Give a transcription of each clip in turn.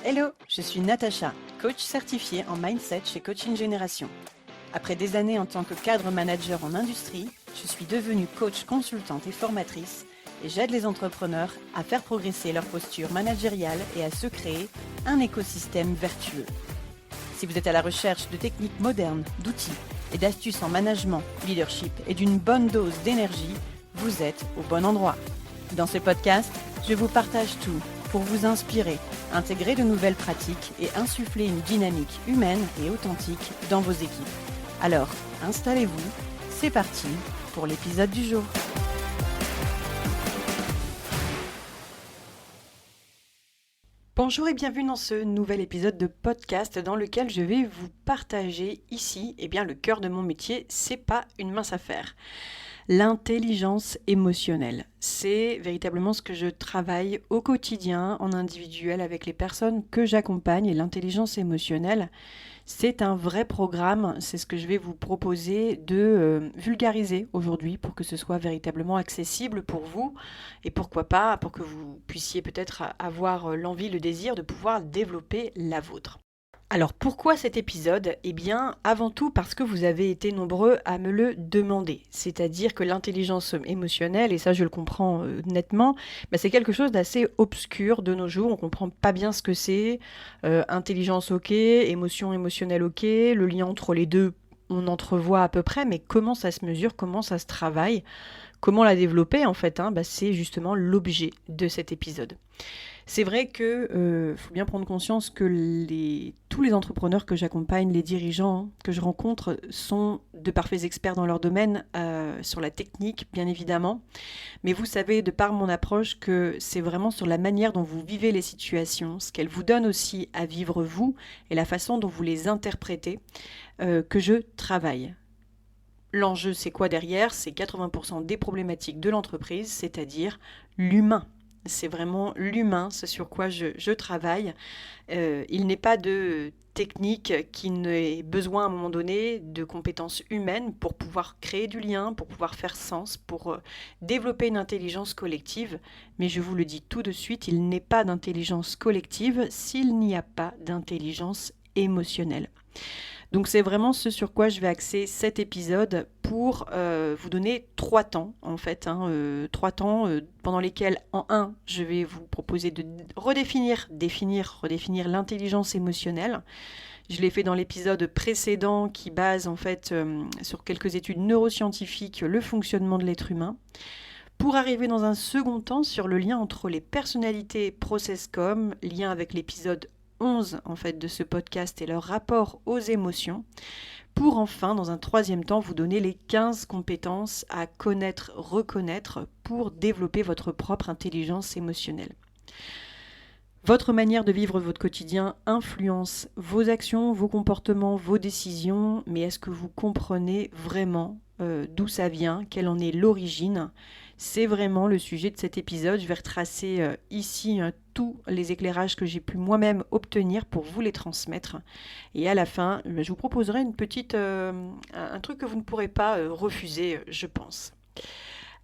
Hello, je suis Natacha, coach certifiée en mindset chez Coaching Génération. Après des années en tant que cadre manager en industrie, je suis devenue coach consultante et formatrice et j'aide les entrepreneurs à faire progresser leur posture managériale et à se créer un écosystème vertueux. Si vous êtes à la recherche de techniques modernes, d'outils et d'astuces en management, leadership et d'une bonne dose d'énergie, vous êtes au bon endroit. Dans ce podcast, je vous partage tout pour vous inspirer, intégrer de nouvelles pratiques et insuffler une dynamique humaine et authentique dans vos équipes. Alors, installez-vous, c'est parti pour l'épisode du jour. Bonjour et bienvenue dans ce nouvel épisode de podcast dans lequel je vais vous partager ici, le cœur de mon métier, c'est pas une mince affaire. L'intelligence émotionnelle, c'est véritablement ce que je travaille au quotidien en individuel avec les personnes que j'accompagne. Et l'intelligence émotionnelle, c'est un vrai programme, c'est ce que je vais vous proposer de vulgariser aujourd'hui pour que ce soit véritablement accessible pour vous et pourquoi pas pour que vous puissiez peut-être avoir l'envie, le désir de pouvoir développer la vôtre. Alors pourquoi cet épisode ? Avant tout parce que vous avez été nombreux à me le demander. C'est-à-dire que l'intelligence émotionnelle, et ça je le comprends nettement, c'est quelque chose d'assez obscur de nos jours. On ne comprend pas bien ce que c'est. Intelligence ok, émotion émotionnelle ok, le lien entre les deux on entrevoit à peu près, mais comment ça se mesure, comment ça se travaille, comment la développer en fait, c'est justement l'objet de cet épisode. C'est vrai que faut bien prendre conscience que tous les entrepreneurs que j'accompagne, les dirigeants que je rencontre sont de parfaits experts dans leur domaine, sur la technique bien évidemment. Mais vous savez, de par mon approche, que c'est vraiment sur la manière dont vous vivez les situations, ce qu'elles vous donnent aussi à vivre vous et la façon dont vous les interprétez, que je travaille. L'enjeu, c'est quoi derrière ? C'est 80% des problématiques de l'entreprise, c'est-à-dire l'humain. C'est vraiment l'humain, ce sur quoi je travaille. Il n'est pas de technique qui n'ait besoin à un moment donné de compétences humaines pour pouvoir créer du lien, pour pouvoir faire sens, pour développer une intelligence collective. Mais je vous le dis tout de suite, il n'est pas d'intelligence collective s'il n'y a pas d'intelligence émotionnelle. Donc c'est vraiment ce sur quoi je vais axer cet épisode pour vous donner 3 temps en fait, 3 temps pendant lesquels je vais vous proposer de redéfinir l'intelligence émotionnelle. Je l'ai fait dans l'épisode précédent qui base en fait sur quelques études neuroscientifiques le fonctionnement de l'être humain. Pour arriver dans un second temps sur le lien entre les personnalités process-com, lien avec l'épisode 11 en fait de ce podcast et leur rapport aux émotions, pour enfin dans un troisième temps vous donner les 15 compétences à connaître, reconnaître pour développer votre propre intelligence émotionnelle. Votre manière de vivre votre quotidien influence vos actions, vos comportements, vos décisions, mais est-ce que vous comprenez vraiment d'où ça vient, quelle en est l'origine ? C'est vraiment le sujet de cet épisode. Je vais retracer ici tous les éclairages que j'ai pu moi-même obtenir pour vous les transmettre. Et à la fin, je vous proposerai un truc que vous ne pourrez pas refuser, je pense.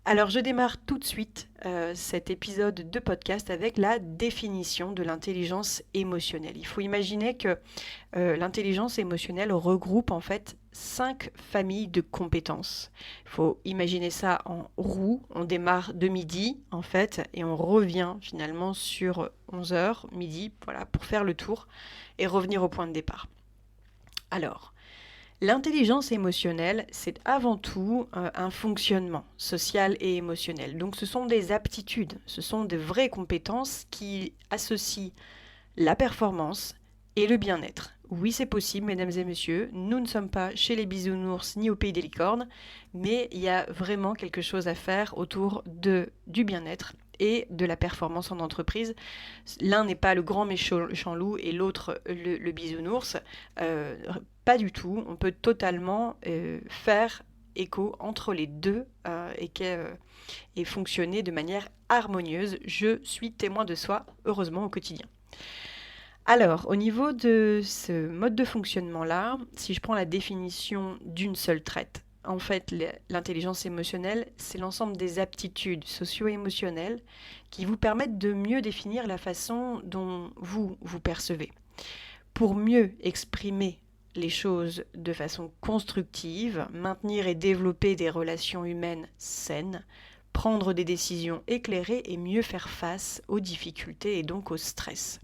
Alors, je démarre tout de suite cet épisode de podcast avec la définition de l'intelligence émotionnelle. Il faut imaginer que l'intelligence émotionnelle regroupe en fait 5 familles de compétences. Il faut imaginer ça en roue. On démarre de midi en fait et on revient finalement sur 11h, midi, voilà, pour faire le tour et revenir au point de départ. Alors, l'intelligence émotionnelle, c'est avant tout un fonctionnement social et émotionnel. Donc ce sont des aptitudes, ce sont de vraies compétences qui associent la performance et le bien-être. Oui, c'est possible, mesdames et messieurs, nous ne sommes pas chez les bisounours ni au pays des licornes, mais il y a vraiment quelque chose à faire autour du bien-être et de la performance en entreprise. L'un n'est pas le grand méchant loup et l'autre le bisounours. Pas du tout. On peut totalement faire écho entre les deux et fonctionner de manière harmonieuse. Je suis témoin de soi, heureusement, au quotidien. Alors, au niveau de ce mode de fonctionnement-là, si je prends la définition d'une seule traite, en fait, l'intelligence émotionnelle, c'est l'ensemble des aptitudes socio-émotionnelles qui vous permettent de mieux définir la façon dont vous vous percevez. Pour mieux exprimer les choses de façon constructive, maintenir et développer des relations humaines saines, prendre des décisions éclairées et mieux faire face aux difficultés et donc au stress.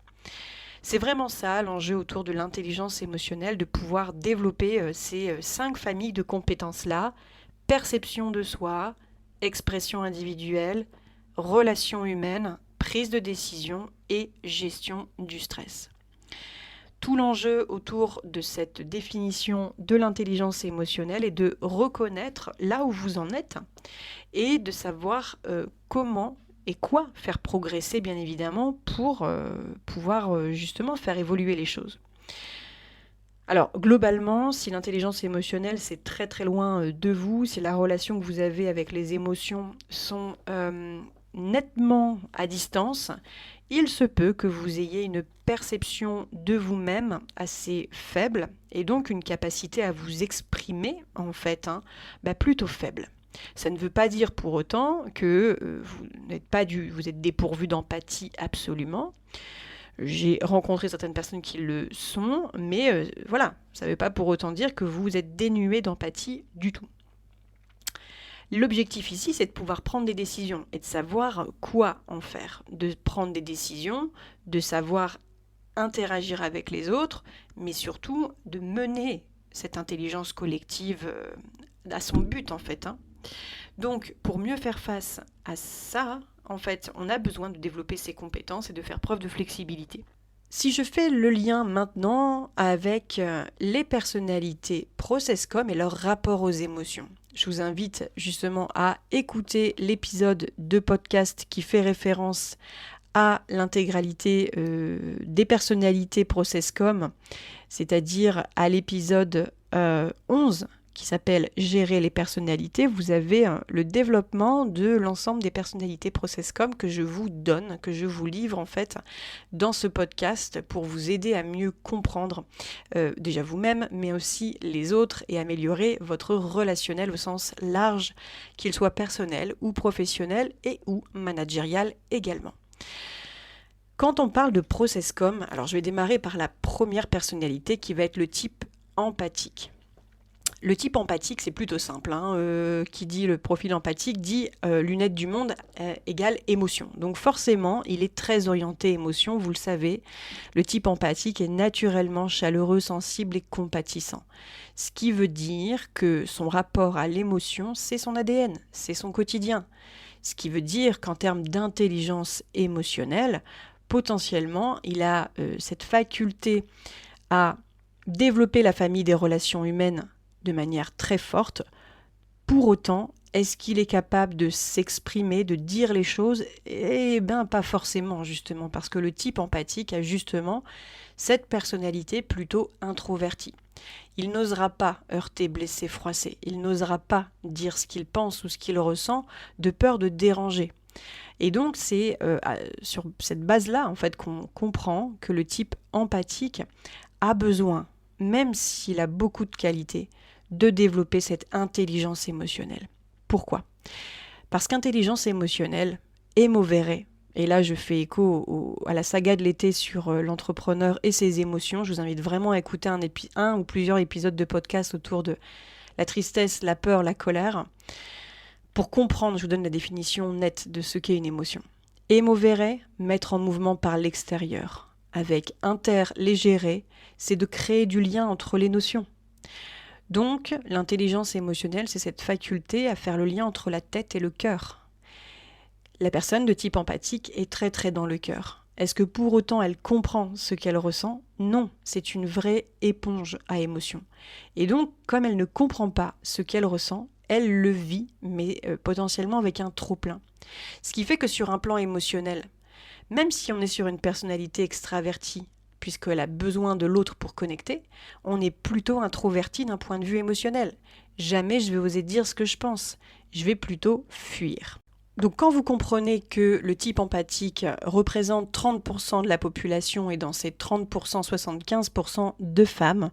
C'est vraiment ça l'enjeu autour de l'intelligence émotionnelle, de pouvoir développer ces 5 familles de compétences-là: perception de soi, expression individuelle, relations humaines, prise de décision et gestion du stress. Tout l'enjeu autour de cette définition de l'intelligence émotionnelle est de reconnaître là où vous en êtes et de savoir comment et quoi faire progresser, bien évidemment, pour pouvoir justement faire évoluer les choses. Alors, globalement, si l'intelligence émotionnelle, c'est très très loin de vous, si la relation que vous avez avec les émotions sont nettement à distance, il se peut que vous ayez une perception de vous-même assez faible et donc une capacité à vous exprimer, en fait, plutôt faible. Ça ne veut pas dire pour autant que vous êtes dépourvu d'empathie absolument. J'ai rencontré certaines personnes qui le sont, mais voilà, ça ne veut pas pour autant dire que vous êtes dénué d'empathie du tout. L'objectif ici, c'est de pouvoir prendre des décisions et de savoir quoi en faire, de prendre des décisions, de savoir interagir avec les autres, mais surtout de mener cette intelligence collective à son but en fait. Donc, pour mieux faire face à ça, en fait, on a besoin de développer ses compétences et de faire preuve de flexibilité. Si je fais le lien maintenant avec les personnalités ProcessCom et leur rapport aux émotions, je vous invite justement à écouter l'épisode de podcast qui fait référence à l'intégralité des personnalités ProcessCom, c'est-à-dire à l'épisode 11 qui s'appelle « Gérer les personnalités ». Vous avez le développement de l'ensemble des personnalités ProcessCom que je vous donne, que je vous livre en fait dans ce podcast pour vous aider à mieux comprendre déjà vous-même, mais aussi les autres et améliorer votre relationnel au sens large, qu'il soit personnel ou professionnel et ou managérial également. Quand on parle de ProcessCom, alors je vais démarrer par la première personnalité qui va être le type empathique. Le type empathique, c'est plutôt simple. Qui dit le profil empathique dit lunettes du monde égale émotion. Donc forcément, il est très orienté émotion, vous le savez. Le type empathique est naturellement chaleureux, sensible et compatissant. Ce qui veut dire que son rapport à l'émotion, c'est son ADN, c'est son quotidien. Ce qui veut dire qu'en termes d'intelligence émotionnelle, potentiellement, il a cette faculté à développer la famille des relations humaines de manière très forte. Pour autant, est-ce qu'il est capable de s'exprimer, de dire les choses ? Eh bien, pas forcément, justement, parce que le type empathique a justement cette personnalité plutôt introvertie. Il n'osera pas heurter, blesser, froisser. Il n'osera pas dire ce qu'il pense ou ce qu'il ressent de peur de déranger. Et donc, c'est sur cette base-là, en fait, qu'on comprend que le type empathique a besoin, même s'il a beaucoup de qualités, de développer cette intelligence émotionnelle. Pourquoi ? Parce qu'intelligence émotionnelle est mauvais. Et là, je fais écho à la saga de l'été sur l'entrepreneur et ses émotions. Je vous invite vraiment à écouter un ou plusieurs épisodes de podcast autour de la tristesse, la peur, la colère. Pour comprendre, je vous donne la définition nette de ce qu'est une émotion. Émovere, mettre en mouvement par l'extérieur. Avec interlégérer, c'est de créer du lien entre les notions. Donc, l'intelligence émotionnelle, c'est cette faculté à faire le lien entre la tête et le cœur. La personne de type empathique est très très dans le cœur. Est-ce que pour autant elle comprend ce qu'elle ressent ? Non, c'est une vraie éponge à émotions. Et donc, comme elle ne comprend pas ce qu'elle ressent, elle le vit, mais potentiellement avec un trop-plein. Ce qui fait que sur un plan émotionnel, même si on est sur une personnalité extravertie, puisqu'elle a besoin de l'autre pour connecter, on est plutôt introverti d'un point de vue émotionnel. Jamais je vais oser dire ce que je pense. Je vais plutôt fuir. Donc quand vous comprenez que le type empathique représente 30% de la population et dans ces 30%, 75% de femmes,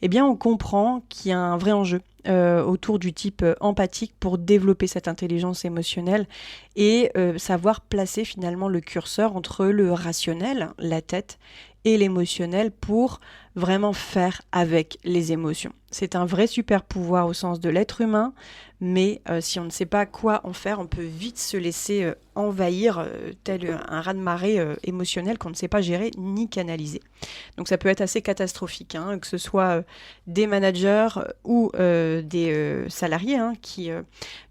eh bien on comprend qu'il y a un vrai enjeu autour du type empathique pour développer cette intelligence émotionnelle et savoir placer finalement le curseur entre le rationnel, la tête, et l'émotionnel pour vraiment faire avec les émotions. C'est un vrai super pouvoir au sens de l'être humain, mais si on ne sait pas quoi en faire, on peut vite se laisser envahir tel un raz-de-marée émotionnel qu'on ne sait pas gérer ni canaliser. Donc ça peut être assez catastrophique, que ce soit des managers ou des salariés qui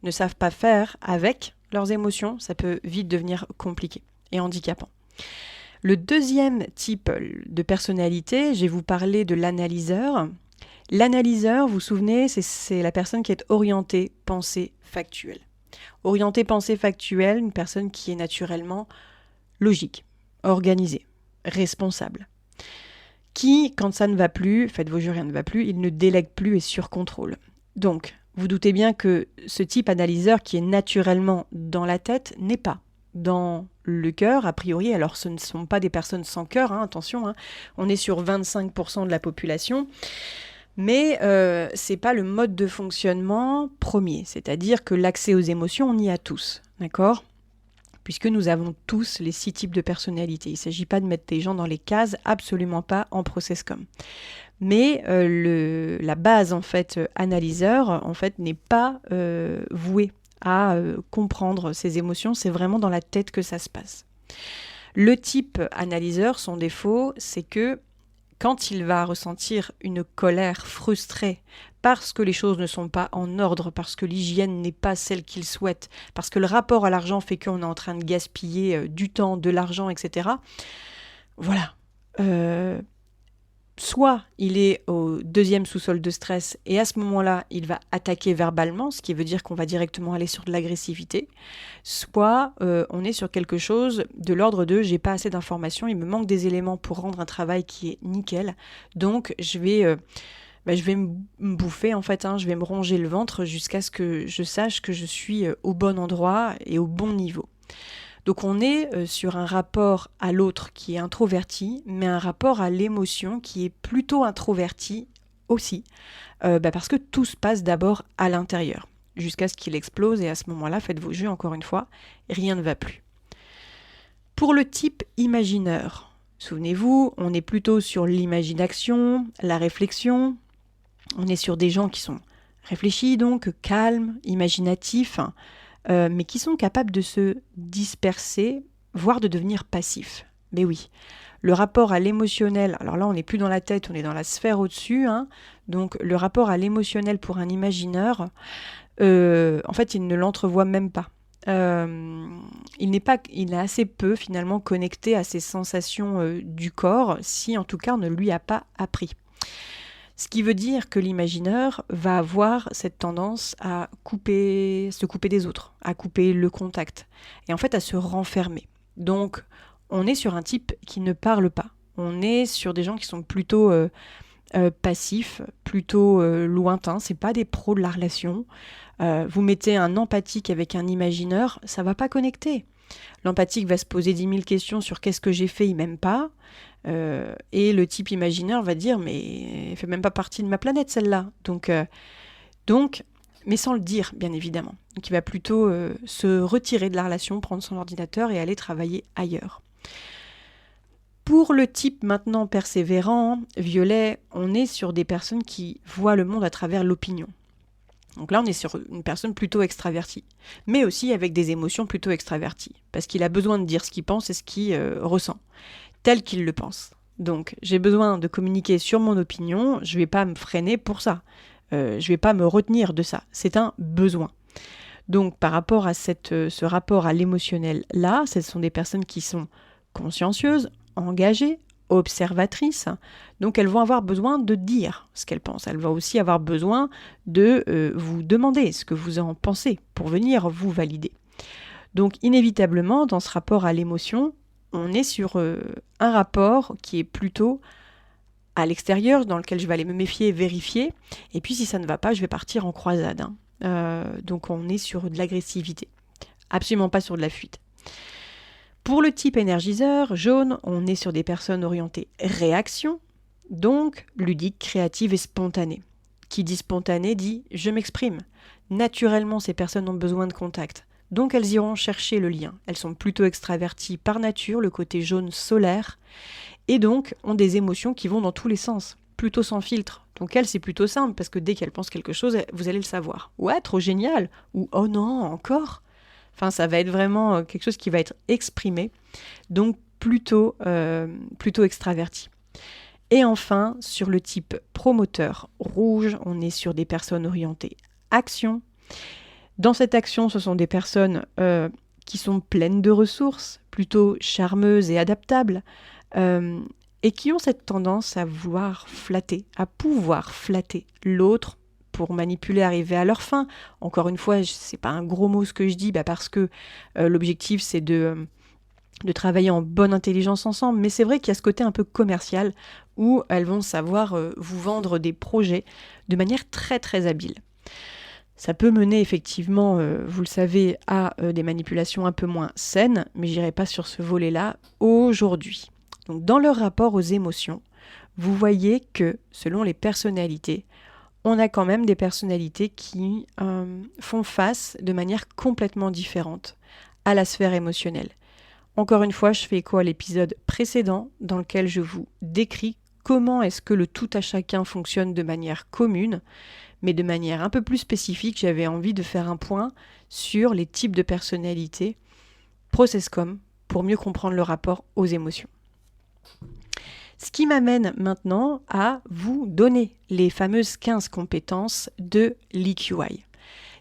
ne savent pas faire avec leurs émotions, ça peut vite devenir compliqué et handicapant. Le deuxième type de personnalité, je vais vous parler de l'analyseur. L'analyseur, vous vous souvenez, c'est la personne qui est orientée pensée factuelle. Orientée pensée factuelle, une personne qui est naturellement logique, organisée, responsable. Qui, quand ça ne va plus, faites vos jeux, rien ne va plus, il ne délègue plus et surcontrôle. Donc, vous doutez bien que ce type analyseur qui est naturellement dans la tête n'est pas dans le cœur, a priori. Alors ce ne sont pas des personnes sans cœur, attention, on est sur 25% de la population, mais c'est pas le mode de fonctionnement premier, c'est-à-dire que l'accès aux émotions, on y a tous, d'accord ? Puisque nous avons tous les 6 types de personnalités. Il ne s'agit pas de mettre des gens dans les cases, absolument pas en processcom. Mais la base en fait analyseur en fait n'est pas vouée à comprendre ses émotions, c'est vraiment dans la tête que ça se passe. Le type analyseur, son défaut, c'est que quand il va ressentir une colère frustrée parce que les choses ne sont pas en ordre, parce que l'hygiène n'est pas celle qu'il souhaite, parce que le rapport à l'argent fait qu'on est en train de gaspiller du temps, de l'argent, etc. Voilà. Soit il est au 2e sous-sol de stress et à ce moment-là, il va attaquer verbalement, ce qui veut dire qu'on va directement aller sur de l'agressivité. Soit on est sur quelque chose de l'ordre de « j'ai pas assez d'informations, il me manque des éléments pour rendre un travail qui est nickel, donc je vais me bouffer en fait, je vais me ronger le ventre jusqu'à ce que je sache que je suis au bon endroit et au bon niveau ». Donc on est sur un rapport à l'autre qui est introverti, mais un rapport à l'émotion qui est plutôt introverti aussi, parce que tout se passe d'abord à l'intérieur, jusqu'à ce qu'il explose, et à ce moment-là, faites vos jeux encore une fois, rien ne va plus. Pour le type imagineur, souvenez-vous, on est plutôt sur l'imagination, la réflexion, on est sur des gens qui sont réfléchis donc, calmes, imaginatifs, mais qui sont capables de se disperser, voire de devenir passifs. Mais oui, le rapport à l'émotionnel, alors là on n'est plus dans la tête, on est dans la sphère au-dessus, donc le rapport à l'émotionnel pour un imagineur, en fait il ne l'entrevoit même pas. Il est assez peu finalement connecté à ses sensations du corps, si en tout cas on ne lui a pas appris. Ce qui veut dire que l'imagineur va avoir cette tendance à se couper des autres, à couper le contact, et en fait à se renfermer. Donc on est sur un type qui ne parle pas. On est sur des gens qui sont plutôt passifs, plutôt lointains. C'est pas des pros de la relation. Vous mettez un empathique avec un imagineur, ça va pas connecter. L'empathique va se poser 10 000 questions sur qu'est-ce que j'ai fait, il m'aime pas. Et le type imagineur va dire mais elle fait même pas partie de ma planète celle-là. Donc, mais sans le dire bien évidemment. Donc il va plutôt se retirer de la relation, prendre son ordinateur et aller travailler ailleurs. Pour le type maintenant persévérant, violet, on est sur des personnes qui voient le monde à travers l'opinion. Donc là, on est sur une personne plutôt extravertie, mais aussi avec des émotions plutôt extraverties, parce qu'il a besoin de dire ce qu'il pense et ce qu'il ressent, tel qu'il le pense. Donc, j'ai besoin de communiquer sur mon opinion, je ne vais pas me freiner pour ça, je ne vais pas me retenir de ça, c'est un besoin. Donc, par rapport à ce rapport à l'émotionnel-là, ce sont des personnes qui sont consciencieuses, engagées, observatrices, donc elles vont avoir besoin de dire ce qu'elles pensent. Elles vont aussi avoir besoin de vous demander ce que vous en pensez pour venir vous valider. Donc inévitablement, dans ce rapport à l'émotion, on est sur un rapport qui est plutôt à l'extérieur, dans lequel je vais aller me méfier, vérifier, et puis si ça ne va pas, je vais partir en croisade. Donc on est sur de l'agressivité, absolument pas sur de la fuite. Pour le type énergiseur, jaune, on est sur des personnes orientées réaction, donc ludiques, créatives et spontanées, Qui dit spontané dit « je m'exprime ». Naturellement, ces personnes ont besoin de contact. Donc elles iront chercher le lien. Elles sont plutôt extraverties par nature, le côté jaune solaire, et donc ont des émotions qui vont dans tous les sens, plutôt sans filtre. Donc elles, c'est plutôt simple, parce que dès qu'elles pensent quelque chose, vous allez le savoir. Ouais, trop génial, ou oh non, encore. Enfin, ça va être vraiment quelque chose qui va être exprimé, donc plutôt extraverti. Et enfin, sur le type promoteur rouge, on est sur des personnes orientées action. Dans cette action, ce sont des personnes qui sont pleines de ressources, plutôt charmeuses et adaptables, et qui ont cette tendance à vouloir flatter, à pouvoir flatter l'autre pour manipuler, arriver à leur fin. Encore une fois, c'est pas un gros mot ce que je dis, parce que l'objectif c'est de travailler en bonne intelligence ensemble, mais c'est vrai qu'il y a ce côté un peu commercial où elles vont savoir vous vendre des projets de manière très très habile. Ça peut mener effectivement, vous le savez, à des manipulations un peu moins saines, mais j'irai pas sur ce volet-là aujourd'hui. Donc dans leur rapport aux émotions, vous voyez que selon les personnalités, on a quand même des personnalités qui font face de manière complètement différente à la sphère émotionnelle. Encore une fois, je fais écho à l'épisode précédent dans lequel je vous décris comment est-ce que le tout à chacun fonctionne de manière commune, mais de manière un peu plus spécifique, j'avais envie de faire un point sur les types de personnalités ProcessCom pour mieux comprendre le rapport aux émotions. Ce qui m'amène maintenant à vous donner les fameuses 15 compétences de l'EQI.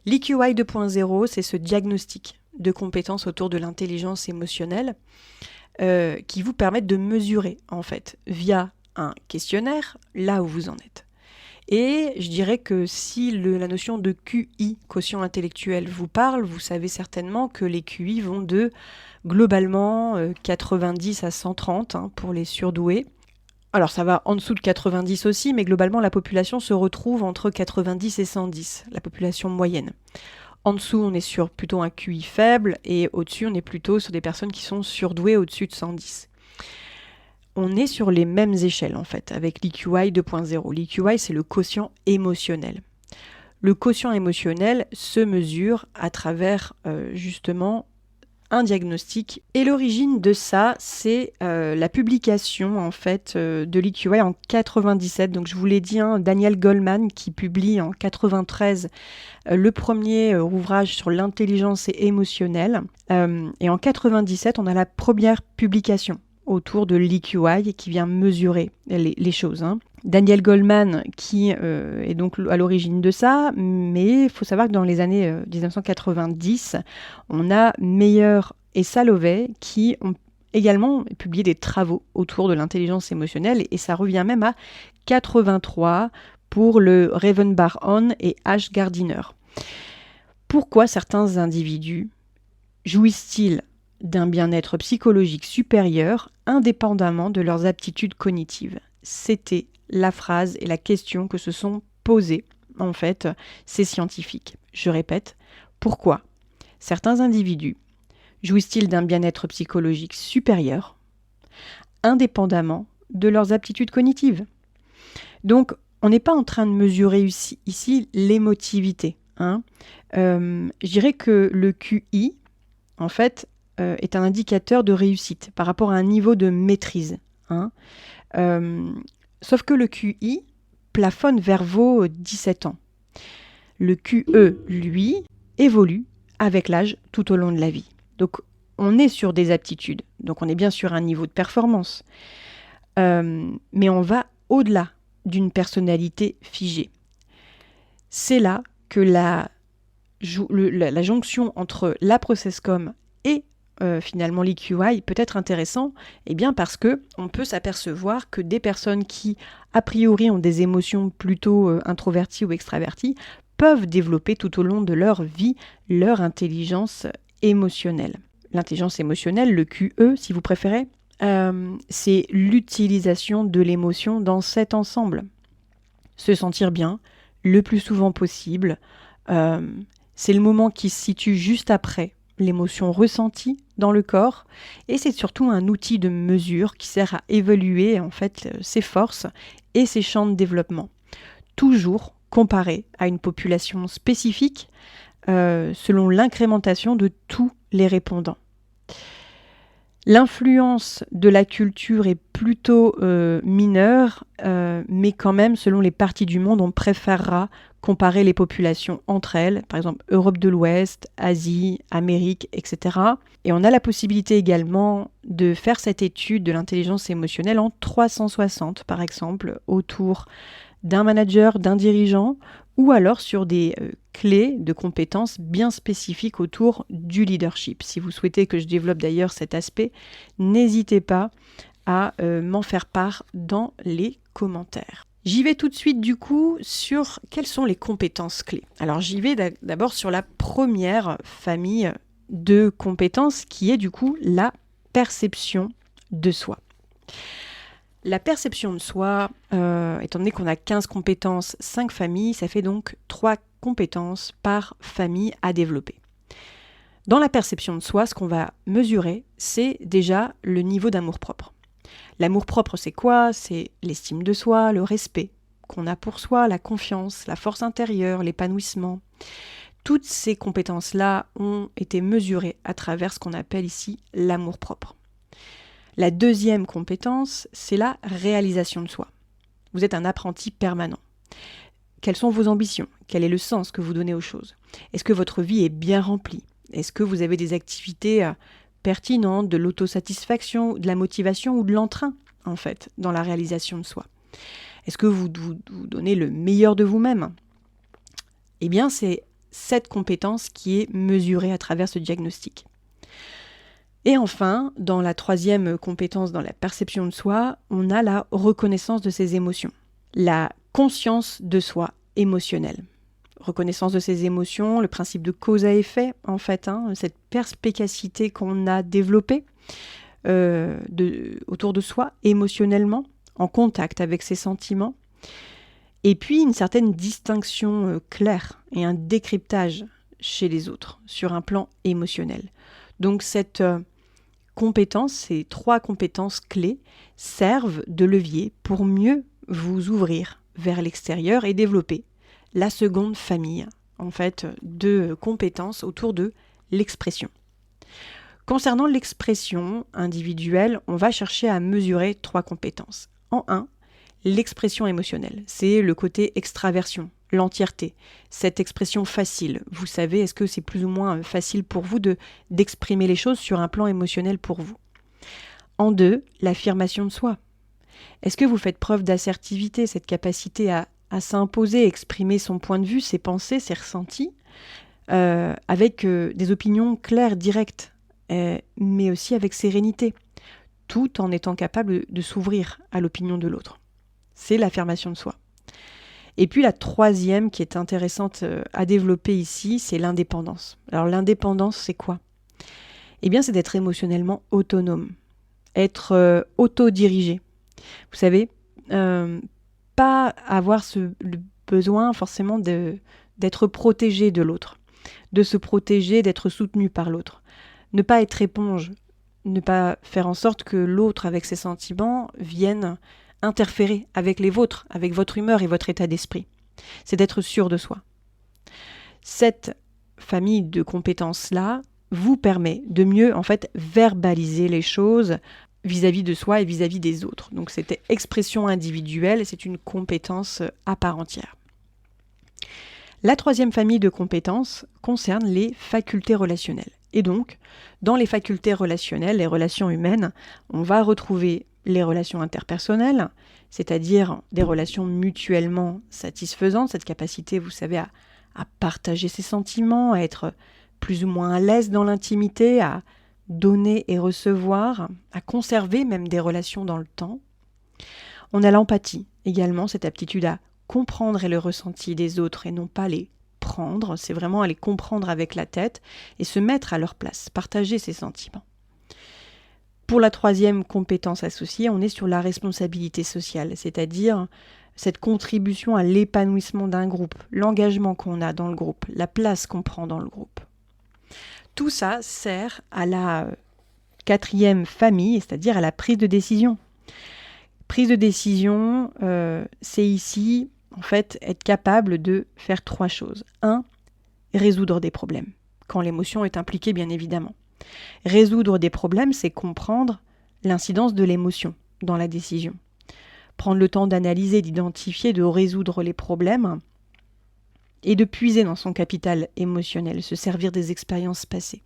L'EQI 2.0, c'est ce diagnostic de compétences autour de l'intelligence émotionnelle qui vous permettent de mesurer, en fait, via un questionnaire, là où vous en êtes. Et je dirais que si la notion de QI, quotient intellectuel, vous parle, vous savez certainement que les QI vont de globalement 90 à 130 pour les surdoués. Alors ça va en dessous de 90 aussi, mais globalement la population se retrouve entre 90 et 110, la population moyenne. En dessous, on est sur plutôt un QI faible, et au-dessus, on est plutôt sur des personnes qui sont surdouées au-dessus de 110. On est sur les mêmes échelles, en fait, avec l'EQI 2.0. L'EQI, c'est le quotient émotionnel. Le quotient émotionnel se mesure à travers, justement, un diagnostic. Et l'origine de ça, c'est la publication, en fait, de l'EQI en 97. Donc, je vous l'ai dit, Daniel Goleman, qui publie en 93 le premier ouvrage sur l'intelligence émotionnelle. Et en 97, on a la première publication autour de l'EQI qui vient mesurer les choses. Daniel Goleman qui est donc à l'origine de ça, mais il faut savoir que dans les années 1990, on a Meyer et Salovey qui ont également publié des travaux autour de l'intelligence émotionnelle, et ça revient même à 83 pour le Ravenbach-Hahn et H. Gardiner. Pourquoi certains individus jouissent-ils d'un bien-être psychologique supérieur indépendamment de leurs aptitudes cognitives? C'était la phrase et la question que se sont posées, en fait, ces scientifiques. Je répète, pourquoi certains individus jouissent-ils d'un bien-être psychologique supérieur indépendamment de leurs aptitudes cognitives? Donc, on n'est pas en train de mesurer ici l'émotivité. Je dirais que le QI, en fait, est un indicateur de réussite par rapport à un niveau de maîtrise. Sauf que le QI plafonne vers vos 17 ans. Le QE, lui, évolue avec l'âge tout au long de la vie. Donc, on est sur des aptitudes. Donc, on est bien sur un niveau de performance. Mais on va au-delà d'une personnalité figée. C'est là que la jonction entre la ProcessCom et finalement l'EQI peut être intéressant, parce que on peut s'apercevoir que des personnes qui a priori ont des émotions plutôt introverties ou extraverties peuvent développer tout au long de leur vie leur intelligence émotionnelle. L'intelligence émotionnelle, le QE si vous préférez, c'est l'utilisation de l'émotion dans cet ensemble. Se sentir bien le plus souvent possible, c'est le moment qui se situe juste après l'émotion ressentie dans le corps, et c'est surtout un outil de mesure qui sert à évaluer en fait ses forces et ses champs de développement. Toujours comparé à une population spécifique selon l'incrémentation de tous les répondants. L'influence de la culture est plutôt mineure, mais quand même, selon les parties du monde, on préférera comparer les populations entre elles, par exemple Europe de l'Ouest, Asie, Amérique, etc. Et on a la possibilité également de faire cette étude de l'intelligence émotionnelle en 360, par exemple, autour d'un manager, d'un dirigeant, ou alors sur des clés de compétences bien spécifiques autour du leadership. Si vous souhaitez que je développe d'ailleurs cet aspect, n'hésitez pas à m'en faire part dans les commentaires. J'y vais tout de suite du coup sur quelles sont les compétences clés. Alors j'y vais d'abord sur la première famille de compétences qui est du coup la perception de soi. La perception de soi, étant donné qu'on a 15 compétences, 5 familles, ça fait donc 3 compétences par famille à développer. Dans la perception de soi, ce qu'on va mesurer, c'est déjà le niveau d'amour-propre. L'amour-propre, c'est quoi ? C'est l'estime de soi, le respect qu'on a pour soi, la confiance, la force intérieure, l'épanouissement. Toutes ces compétences-là ont été mesurées à travers ce qu'on appelle ici l'amour-propre. La deuxième compétence, c'est la réalisation de soi. Vous êtes un apprenti permanent. Quelles sont vos ambitions ? Quel est le sens que vous donnez aux choses ? Est-ce que votre vie est bien remplie ? Est-ce que vous avez des activités pertinentes, de l'autosatisfaction, de la motivation ou de l'entrain, en fait, dans la réalisation de soi ? Est-ce que vous donnez le meilleur de vous-même ? Eh bien, c'est cette compétence qui est mesurée à travers ce diagnostic. Et enfin, dans la troisième compétence, dans la perception de soi, on a la reconnaissance de ses émotions, la conscience de soi émotionnelle. Reconnaissance de ses émotions, le principe de cause à effet, en fait, cette perspicacité qu'on a développée autour de soi émotionnellement, en contact avec ses sentiments, et puis une certaine distinction claire et un décryptage chez les autres sur un plan émotionnel. Donc cette compétences, ces 3 compétences clés, servent de levier pour mieux vous ouvrir vers l'extérieur et développer la seconde famille, en fait, de compétences autour de l'expression. Concernant l'expression individuelle, on va chercher à mesurer 3 compétences. En 1, l'expression émotionnelle, c'est le côté extraversion, l'entièreté, cette expression facile. Vous savez, est-ce que c'est plus ou moins facile pour vous d'exprimer les choses sur un plan émotionnel pour vous ? En 2, l'affirmation de soi. Est-ce que vous faites preuve d'assertivité, cette capacité à s'imposer, exprimer son point de vue, ses pensées, ses ressentis, avec des opinions claires, directes, mais aussi avec sérénité, tout en étant capable de s'ouvrir à l'opinion de l'autre. C'est l'affirmation de soi. Et puis la troisième qui est intéressante à développer ici, c'est l'indépendance. Alors l'indépendance, c'est quoi ? Eh bien, c'est d'être émotionnellement autonome, être autodirigé. Vous savez, pas avoir le besoin forcément d'être protégé de l'autre, de se protéger, d'être soutenu par l'autre. Ne pas être éponge, ne pas faire en sorte que l'autre, avec ses sentiments, vienne interférer avec les vôtres, avec votre humeur et votre état d'esprit. C'est d'être sûr de soi. Cette famille de compétences-là vous permet de mieux, en fait, verbaliser les choses vis-à-vis de soi et vis-à-vis des autres. Donc, cette expression individuelle, c'est une compétence à part entière. La troisième famille de compétences concerne les facultés relationnelles. Et donc, dans les facultés relationnelles, les relations humaines, on va retrouver les relations interpersonnelles, c'est-à-dire des relations mutuellement satisfaisantes, cette capacité, vous savez, à partager ses sentiments, à être plus ou moins à l'aise dans l'intimité, à donner et recevoir, à conserver même des relations dans le temps. On a l'empathie également, cette aptitude à comprendre le ressenti des autres et non pas les prendre, c'est vraiment à les comprendre avec la tête et se mettre à leur place, partager ses sentiments. Pour la troisième compétence associée, on est sur la responsabilité sociale, c'est-à-dire cette contribution à l'épanouissement d'un groupe, l'engagement qu'on a dans le groupe, la place qu'on prend dans le groupe. Tout ça sert à la quatrième famille, c'est-à-dire à la prise de décision. Prise de décision, c'est ici en fait être capable de faire 3 choses. 1. Résoudre des problèmes, quand l'émotion est impliquée bien évidemment. Résoudre des problèmes, c'est comprendre l'incidence de l'émotion dans la décision. Prendre le temps d'analyser, d'identifier, de résoudre les problèmes et de puiser dans son capital émotionnel, se servir des expériences passées.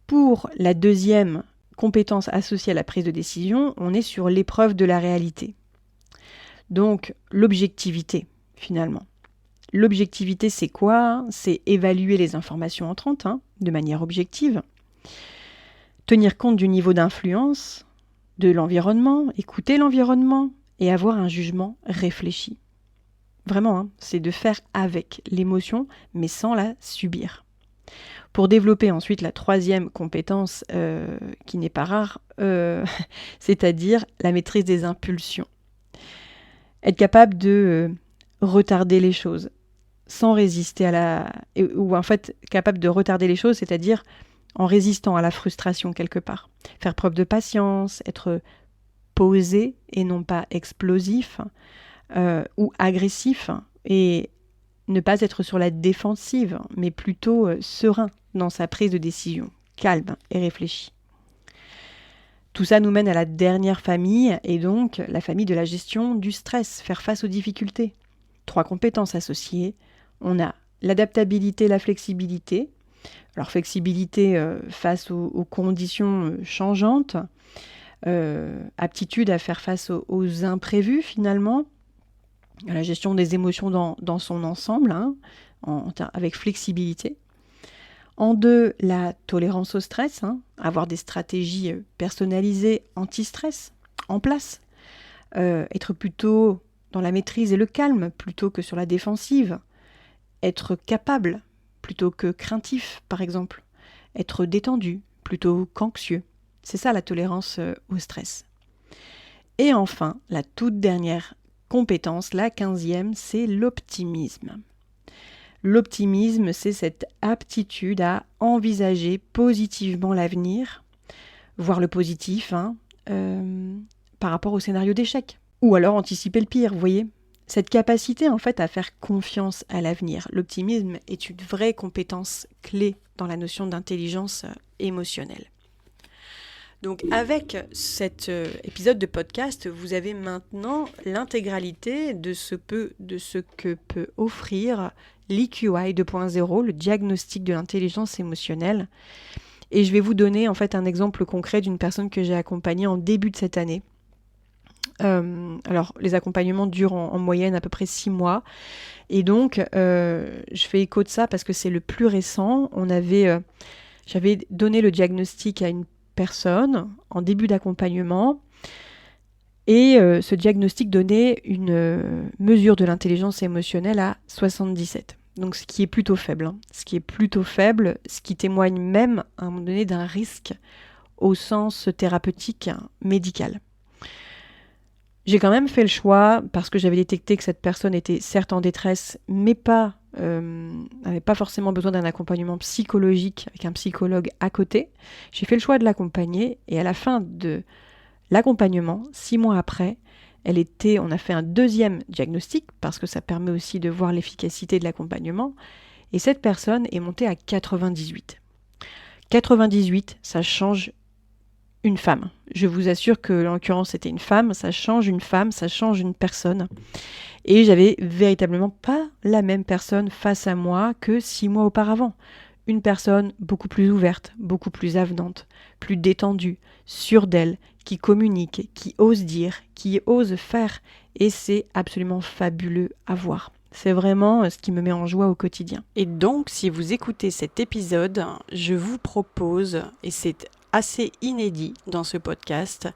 Pour la deuxième compétence associée à la prise de décision, on est sur l'épreuve de la réalité. Donc, l'objectivité, finalement. L'objectivité, c'est quoi ? C'est évaluer les informations entrantes, de manière objective, tenir compte du niveau d'influence, de l'environnement, écouter l'environnement et avoir un jugement réfléchi. Vraiment, c'est de faire avec l'émotion, mais sans la subir. Pour développer ensuite la troisième compétence, qui n'est pas rare, c'est-à-dire la maîtrise des impulsions. Être capable de retarder les choses sans résister ou en fait capable de retarder les choses, c'est-à-dire en résistant à la frustration quelque part. Faire preuve de patience, être posé et non pas explosif ou agressif, et ne pas être sur la défensive, mais plutôt serein dans sa prise de décision, calme et réfléchi. Tout ça nous mène à la dernière famille, et donc la famille de la gestion du stress, faire face aux difficultés. 3 compétences associées. On a l'adaptabilité, la flexibilité. Alors flexibilité face aux conditions changeantes, aptitude à faire face aux imprévus finalement, à la gestion des émotions dans son ensemble, avec flexibilité. En 2, la tolérance au stress, avoir des stratégies personnalisées anti-stress en place, être plutôt dans la maîtrise et le calme plutôt que sur la défensive, être capable plutôt que craintif par exemple, être détendu plutôt qu'anxieux. C'est ça la tolérance au stress. Et enfin, la toute dernière compétence, la 15e, c'est l'optimisme. L'optimisme, c'est cette aptitude à envisager positivement l'avenir, voir le positif par rapport au scénario d'échec. Ou alors anticiper le pire, vous voyez. Cette capacité en fait à faire confiance à l'avenir. L'optimisme est une vraie compétence clé dans la notion d'intelligence émotionnelle. Donc avec cet épisode de podcast, vous avez maintenant l'intégralité de ce que peut offrir l'EQI 2.0, le diagnostic de l'intelligence émotionnelle. Et je vais vous donner en fait un exemple concret d'une personne que j'ai accompagnée en début de cette année. Alors les accompagnements durent en moyenne à peu près 6 mois. Et donc je fais écho de ça parce que c'est le plus récent. J'avais donné le diagnostic à une personne en début d'accompagnement, et ce diagnostic donnait une mesure de l'intelligence émotionnelle à 77. Donc ce qui est plutôt faible. Ce qui témoigne même à un moment donné d'un risque au sens thérapeutique médical. J'ai quand même fait le choix, parce que j'avais détecté que cette personne était certes en détresse, mais n'avait pas forcément besoin d'un accompagnement psychologique avec un psychologue à côté. J'ai fait le choix de l'accompagner, et à la fin de l'accompagnement, 6 mois après, on a fait un deuxième diagnostic, parce que ça permet aussi de voir l'efficacité de l'accompagnement, et cette personne est montée à 98. 98, ça change une femme. Je vous assure que, en l'occurrence, c'était une femme, ça change une personne. Et j'avais véritablement pas la même personne face à moi que 6 mois auparavant. Une personne beaucoup plus ouverte, beaucoup plus avenante, plus détendue, sûre d'elle, qui communique, qui ose dire, qui ose faire. Et c'est absolument fabuleux à voir. C'est vraiment ce qui me met en joie au quotidien. Et donc, si vous écoutez cet épisode, je vous propose, et c'est assez inédit dans ce podcast,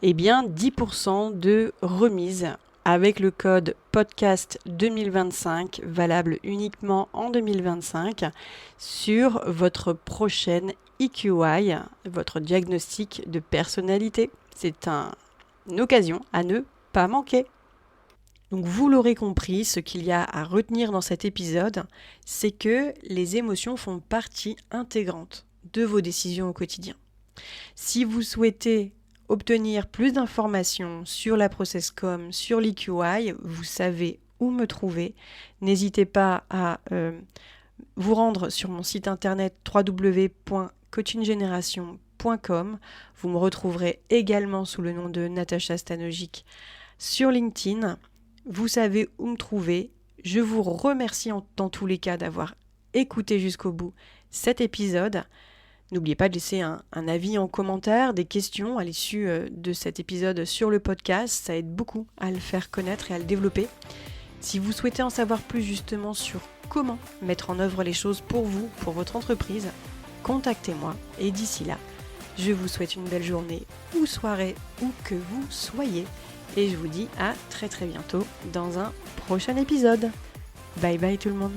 10% de remise avec le code podcast 2025, valable uniquement en 2025, sur votre prochaine EQI, votre diagnostic de personnalité. C'est une occasion à ne pas manquer. Donc vous l'aurez compris, ce qu'il y a à retenir dans cet épisode, c'est que les émotions font partie intégrante de vos décisions au quotidien. Si vous souhaitez obtenir plus d'informations sur la ProcessCom, sur l'EQI, vous savez où me trouver. N'hésitez pas à vous rendre sur mon site internet www.coachinggeneration.com. Vous me retrouverez également sous le nom de Natacha Stanojic sur LinkedIn. Vous savez où me trouver. Je vous remercie dans tous les cas d'avoir écouté jusqu'au bout cet épisode. N'oubliez pas de laisser un avis en commentaire, des questions à l'issue de cet épisode sur le podcast. Ça aide beaucoup à le faire connaître et à le développer. Si vous souhaitez en savoir plus justement sur comment mettre en œuvre les choses pour vous, pour votre entreprise, contactez-moi. Et d'ici là, je vous souhaite une belle journée ou soirée, où que vous soyez. Et je vous dis à très très bientôt dans un prochain épisode. Bye bye tout le monde.